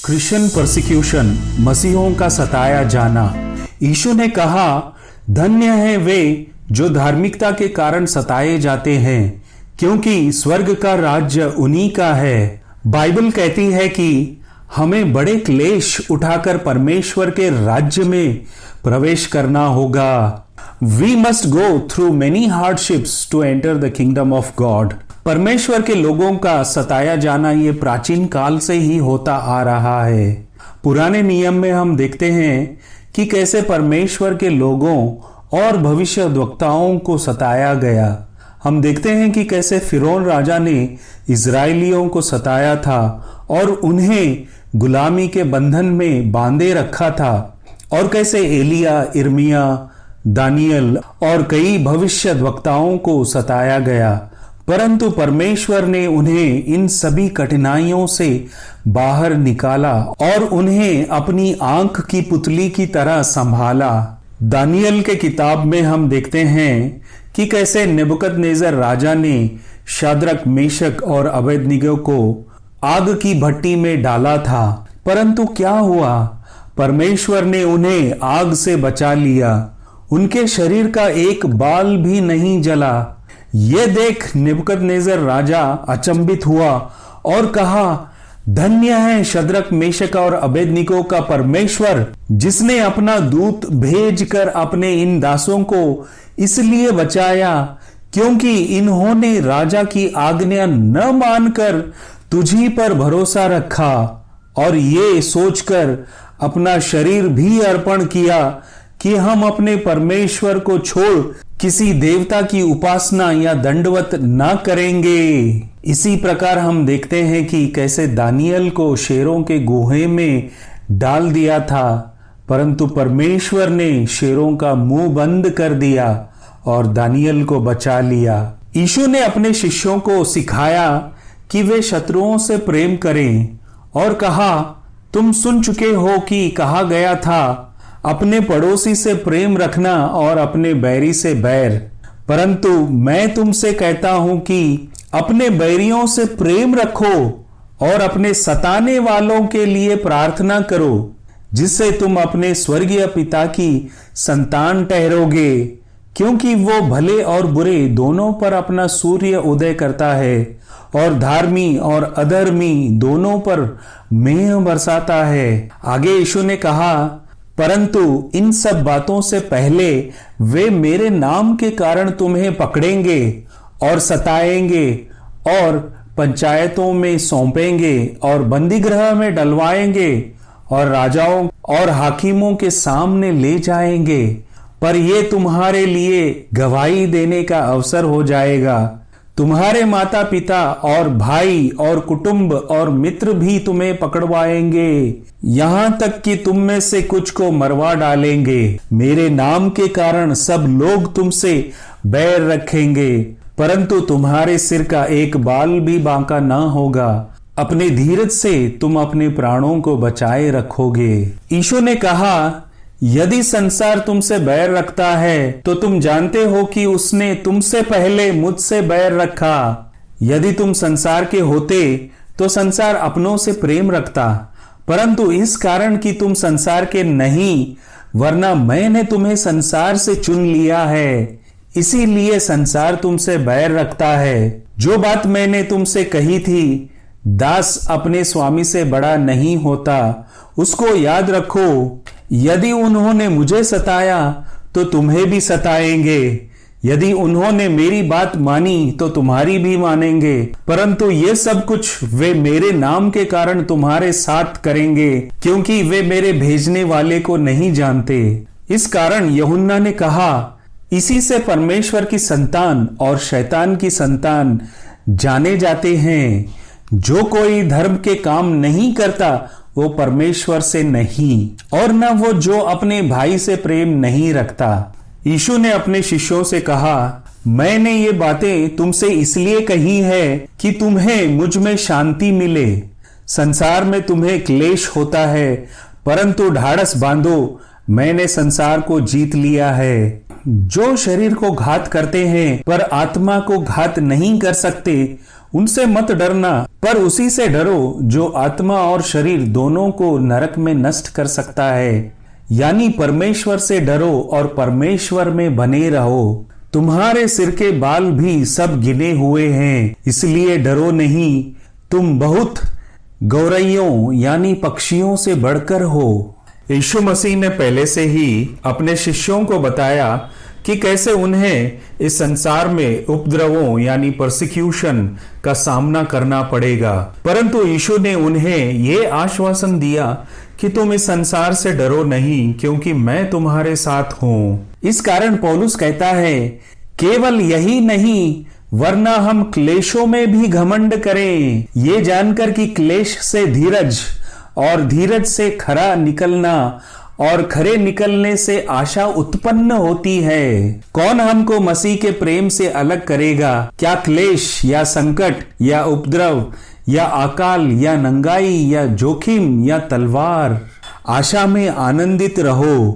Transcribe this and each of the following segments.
Christian persecution, मसीहों का सताया जाना। यीशु ने कहा, धन्य हैं वे जो धार्मिकता के कारण सताए जाते हैं, क्योंकि स्वर्ग का राज्य उन्हीं का है। बाइबल कहती है कि हमें बड़े क्लेश उठाकर परमेश्वर के राज्य में प्रवेश करना होगा। We must go through many hardships to enter the kingdom of God। परमेश्वर के लोगों का सताया जाना ये प्राचीन काल से ही होता आ रहा है। पुराने नियम में हम देखते हैं कि कैसे परमेश्वर के लोगों और भविष्यद्वक्ताओं को सताया गया। हम देखते हैं कि कैसे फिरौन राजा ने इजरायलियों को सताया था और उन्हें गुलामी के बंधन में बांधे रखा था, और कैसे एलिया, इर्मिया, दानियल और कई भविष्यद्वक्ताओं को सताया गया, परंतु परमेश्वर ने उन्हें इन सभी कठिनाइयों से बाहर निकाला और उन्हें अपनी आंख की पुतली की तरह संभाला। दानियल के किताब में हम देखते हैं कि कैसे नेबुकदनेस्सर राजा ने शाद्रक, मेशक और अबेदनगो को आग की भट्टी में डाला था, परंतु क्या हुआ? परमेश्वर ने उन्हें आग से बचा लिया। उनके शरीर का एक बाल भी नहीं जला। ये देख नेबुकदनेस्सर राजा अचंभित हुआ और कहा, धन्य है शद्रक, मेशक और अबेदनगो का परमेश्वर, जिसने अपना दूत भेजकर अपने इन दासों को इसलिए बचाया क्योंकि इन्होंने राजा की आज्ञा न मानकर तुझी पर भरोसा रखा और ये सोचकर अपना शरीर भी अर्पण किया कि हम अपने परमेश्वर को छोड़ किसी देवता की उपासना या दंडवत न करेंगे। इसी प्रकार हम देखते हैं कि कैसे दानियल को शेरों के गुहे में डाल दिया था, परंतु परमेश्वर ने शेरों का मुंह बंद कर दिया और दानियल को बचा लिया। यीशु ने अपने शिष्यों को सिखाया कि वे शत्रुओं से प्रेम करें और कहा, तुम सुन चुके हो कि कहा गया था, अपने पड़ोसी से प्रेम रखना और अपने बैरी से बैर। परंतु मैं तुमसे कहता हूं कि अपने बैरियों से प्रेम रखो और अपने सताने वालों के लिए प्रार्थना करो, जिससे तुम अपने स्वर्गीय पिता की संतान ठहरोगे, क्योंकि वो भले और बुरे दोनों पर अपना सूर्य उदय करता है और धार्मी और अधर्मी दोनों पर मेह बरसाता है। आगे यीशु ने कहा, परंतु इन सब बातों से पहले वे मेरे नाम के कारण तुम्हें पकड़ेंगे और सताएंगे और पंचायतों में सौंपेंगे और बंदीगृह में डलवाएंगे और राजाओं और हाकिमों के सामने ले जाएंगे, पर यह तुम्हारे लिए गवाही देने का अवसर हो जाएगा। तुम्हारे माता पिता और भाई और कुटुंब और मित्र भी तुम्हें पकड़वाएंगे, यहां तक कि तुम में से कुछ को मरवा डालेंगे। मेरे नाम के कारण सब लोग तुमसे बैर रखेंगे, परंतु तुम्हारे सिर का एक बाल भी बांका ना होगा। अपने धीरज से तुम अपने प्राणों को बचाए रखोगे। यीशु ने कहा, यदि संसार तुमसे बैर रखता है तो तुम जानते हो कि उसने तुमसे पहले मुझसे बैर रखा। यदि तुम संसार के होते तो संसार अपनों से प्रेम रखता, परंतु इस कारण कि तुम संसार के नहीं, वरना मैंने तुम्हें संसार से चुन लिया है, इसीलिए संसार तुमसे बैर रखता है। जो बात मैंने तुमसे कही थी, दास अपने स्वामी से बड़ा नहीं होता, उसको याद रखो। यदि उन्होंने मुझे सताया तो तुम्हें भी सताएंगे, यदि उन्होंने मेरी बात मानी तो तुम्हारी भी मानेंगे, परंतु ये सब कुछ वे मेरे नाम के कारण तुम्हारे साथ करेंगे, क्योंकि वे मेरे भेजने वाले को नहीं जानते। इस कारण यूहन्ना ने कहा, इसी से परमेश्वर की संतान और शैतान की संतान जाने जाते हैं। जो कोई धर्म के काम नहीं करता वो परमेश्वर से नहीं, और न वो जो अपने भाई से प्रेम नहीं रखता। यीशु ने अपने शिष्यों से कहा, मैंने ये बातें तुमसे इसलिए कही है कि तुम्हें मुझ में शांति मिले। संसार में तुम्हें क्लेश होता है, परंतु ढाढ़स बांधो, मैंने संसार को जीत लिया है। जो शरीर को घात करते हैं पर आत्मा को घात नहीं कर सकते, उनसे मत डरना, पर उसी से डरो जो आत्मा और शरीर दोनों को नरक में नष्ट कर सकता है। यानी परमेश्वर से डरो और परमेश्वर में बने रहो। तुम्हारे सिर के बाल भी सब गिने हुए हैं, इसलिए डरो नहीं। तुम बहुत गौरैयों यानी पक्षियों से बढ़कर हो। यीशु मसीह ने पहले से ही अपने शिष्यों को बताया कि कैसे उन्हें इस संसार में उपद्रवों यानी परसिक्यूशन का सामना करना पड़ेगा, परंतु यीशु ने उन्हें ये आश्वासन दिया कि तुम इस संसार से डरो नहीं, क्योंकि मैं तुम्हारे साथ हूं। इस कारण पौलुस कहता है, केवल यही नहीं वरना हम क्लेशों में भी घमंड करें, ये जानकर कि क्लेश से धीरज और धीरज से खरा निकलना और खरे निकलने से आशा उत्पन्न होती है। कौन हमको मसीह के प्रेम से अलग करेगा? क्या क्लेश या संकट या उपद्रव या अकाल या नंगाई या जोखिम या तलवार? आशा में आनंदित रहो,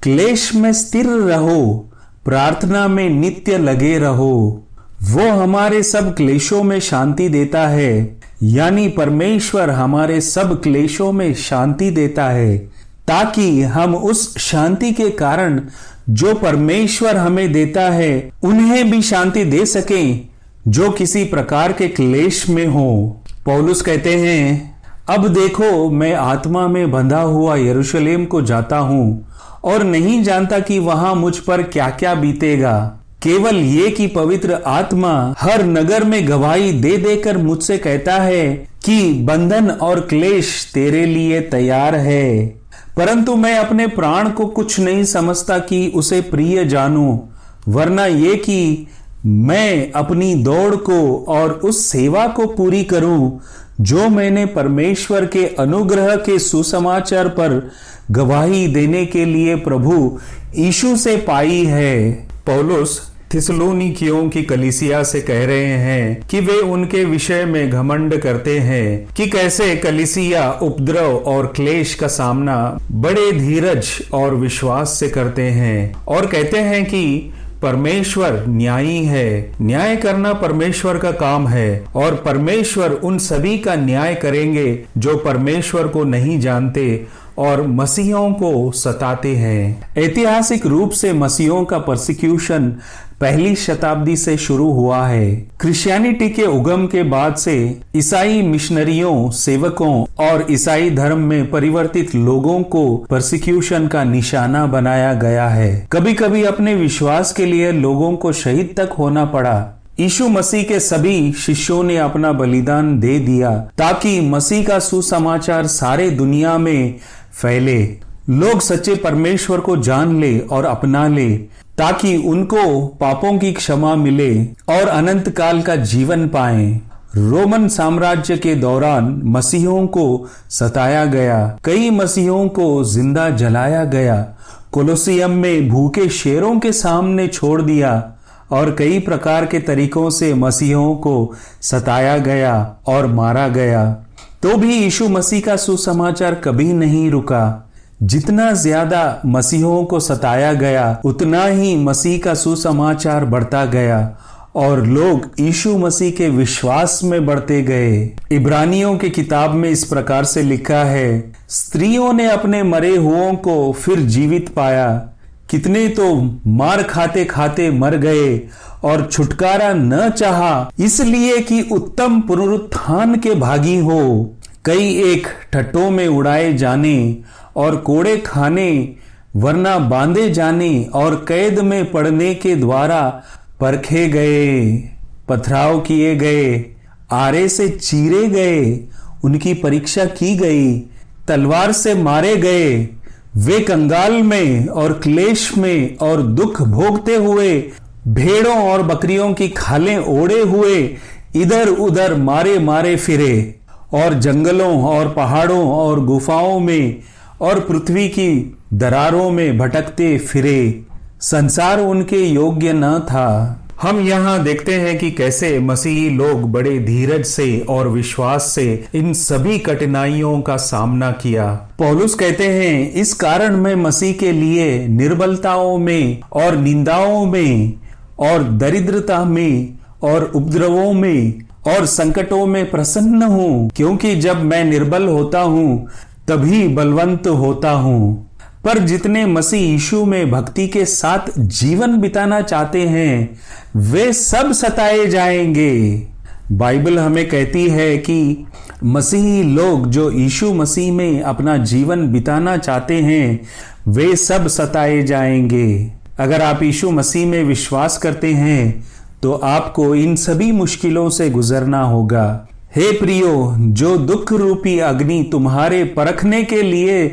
क्लेश में स्थिर रहो, प्रार्थना में नित्य लगे रहो। वो हमारे सब क्लेशों में शांति देता है, यानी परमेश्वर हमारे सब क्लेशों में शांति देता है, ताकि हम उस शांति के कारण जो परमेश्वर हमें देता है उन्हें भी शांति दे सकें जो किसी प्रकार के क्लेश में हो। पौलुस कहते हैं, अब देखो मैं आत्मा में बंधा हुआ यरूशलेम को जाता हूं और नहीं जानता कि वहां मुझ पर क्या क्या बीतेगा। केवल ये कि पवित्र आत्मा हर नगर में गवाही दे देकर मुझसे कहता है कि बंधन और क्लेश तेरे लिए तैयार है, परंतु मैं अपने प्राण को कुछ नहीं समझता कि उसे प्रिय जानूं, वरना ये कि मैं अपनी दौड़ को और उस सेवा को पूरी करूं जो मैंने परमेश्वर के अनुग्रह के सुसमाचार पर गवाही देने के लिए प्रभु यीशु से पाई है। पौलुस थिस्सलुनीकियों की कलीसिया से कह रहे हैं कि वे उनके विषय में घमंड करते हैं कि कैसे कलीसिया उपद्रव और क्लेश का सामना बड़े धीरज और विश्वास से करते हैं, और कहते हैं कि परमेश्वर न्यायी है, न्याय करना परमेश्वर का काम है और परमेश्वर उन सभी का न्याय करेंगे जो परमेश्वर को नहीं जानते और मसीहों को सताते हैं। ऐतिहासिक रूप से मसीहों का परसिक्यूशन पहली शताब्दी से शुरू हुआ है। क्रिश्चियनिटी के उगम के बाद से ईसाई मिशनरियों, सेवकों और ईसाई धर्म में परिवर्तित लोगों को परसिक्यूशन का निशाना बनाया गया है। कभी कभी अपने विश्वास के लिए लोगों को शहीद तक होना पड़ा। यीशु मसीह के सभी शिष्यों ने अपना बलिदान दे दिया ताकि मसीह का सुसमाचार सारे दुनिया में फैले, लोग सच्चे परमेश्वर को जान ले और अपना ले, ताकि उनको पापों की क्षमा मिले और अनंत काल का जीवन पाएं। रोमन साम्राज्य के दौरान मसीहों को सताया गया, कई मसीहों को जिंदा जलाया गया, कोलोसियम में भूखे शेरों के सामने छोड़ दिया और कई प्रकार के तरीकों से मसीहों को सताया गया और मारा गया। तो भी यीशु मसीह का सुसमाचार कभी नहीं रुका। जितना ज्यादा मसीहों को सताया गया उतना ही मसीह का सुसमाचार बढ़ता गया और लोग यीशु मसीह के विश्वास में बढ़ते गए। इब्रानियों की किताब में इस प्रकार से लिखा है, स्त्रियों ने अपने मरे हुओं को फिर जीवित पाया, कितने तो मार खाते खाते मर गए और छुटकारा न चाहा, इसलिए कि उत्तम पुनरुत्थान के भागी हो। कई एक ठट्टों में उड़ाए जाने और कोड़े खाने, वरना बांधे जाने और कैद में पड़ने के द्वारा परखे गए, पथराव किए गए, आरे से चीरे गए, उनकी परीक्षा की गई, तलवार से मारे गए। वे कंगाल में और क्लेश में और दुख भोगते हुए, भेड़ों और बकरियों की खालें ओढ़े हुए इधर उधर मारे मारे फिरे और जंगलों और पहाड़ों और गुफाओं में और पृथ्वी की दरारों में भटकते फिरे। संसार उनके योग्य न था। हम यहाँ देखते हैं कि कैसे मसीही लोग बड़े धीरज से और विश्वास से इन सभी कठिनाइयों का सामना किया। पौलुस कहते हैं, इस कारण मैं मसीह के लिए निर्बलताओं में और निंदाओं में और दरिद्रता में और उपद्रवों में और संकटों में प्रसन्न हूँ, क्योंकि जब मैं निर्बल होता हूँ तभी बलवंत होता हूँ। पर जितने मसीह यीशु में भक्ति के साथ जीवन बिताना चाहते हैं वे सब सताए जाएंगे। बाइबल हमें कहती है कि मसीही लोग जो यीशु मसीह में अपना जीवन बिताना चाहते हैं वे सब सताए जाएंगे। अगर आप यीशु मसीह में विश्वास करते हैं तो आपको इन सभी मुश्किलों से गुजरना होगा। हे प्रियो, जो दुख रूपी अग्नि तुम्हारे परखने के लिए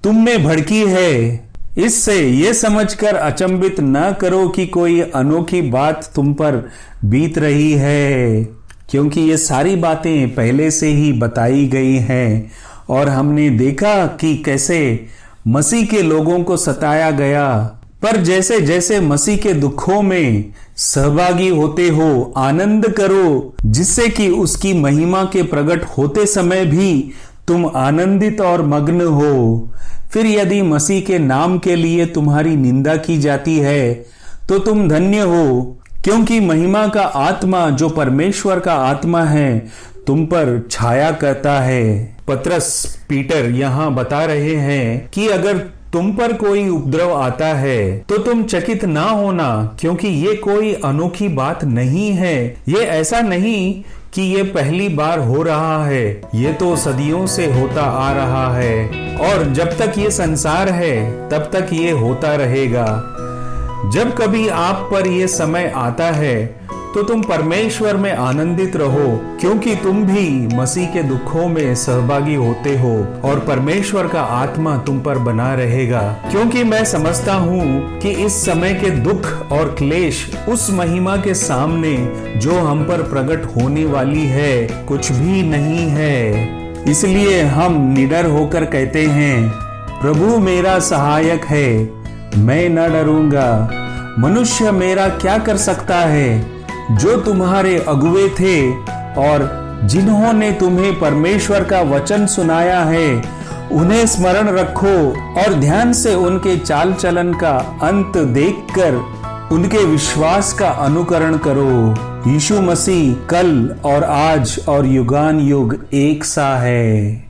तुम में भड़की है, इससे ये समझकर अचंभित न करो कि कोई अनोखी बात तुम पर बीत रही है, क्योंकि ये सारी बातें पहले से ही बताई गई हैं और हमने देखा कि कैसे मसीह के लोगों को सताया गया। पर जैसे जैसे मसीह के दुखों में सहभागी होते हो, आनंद करो, जिससे कि उसकी महिमा के प्रकट होते समय भी तुम आनंदित और मग्न हो। फिर यदि मसीह के नाम के लिए तुम्हारी निंदा की जाती है तो तुम धन्य हो, क्योंकि महिमा का आत्मा जो परमेश्वर का आत्मा है तुम पर छाया करता है। पतरस पीटर यहाँ बता रहे हैं कि अगर तुम पर कोई उपद्रव आता है तो तुम चकित ना होना, क्योंकि ये कोई अनोखी बात नहीं है। ये ऐसा नहीं कि ये पहली बार हो रहा है, ये तो सदियों से होता आ रहा है और जब तक ये संसार है तब तक ये होता रहेगा। जब कभी आप पर ये समय आता है तो तुम परमेश्वर में आनंदित रहो, क्योंकि तुम भी मसीह के दुखों में सहभागी होते हो और परमेश्वर का आत्मा तुम पर बना रहेगा। क्योंकि मैं समझता हूँ कि इस समय के दुख और क्लेश उस महिमा के सामने जो हम पर प्रकट होने वाली है कुछ भी नहीं है। इसलिए हम निडर होकर कहते हैं, प्रभु मेरा सहायक है, मैं न डरूंगा। मनुष्य मेरा क्या कर सकता है? जो तुम्हारे अगुवे थे और जिन्होंने तुम्हें परमेश्वर का वचन सुनाया है उन्हें स्मरण रखो और ध्यान से उनके चाल चलन का अंत देखकर उनके विश्वास का अनुकरण करो। यीशु मसीह कल और आज और युगान युग एक सा है।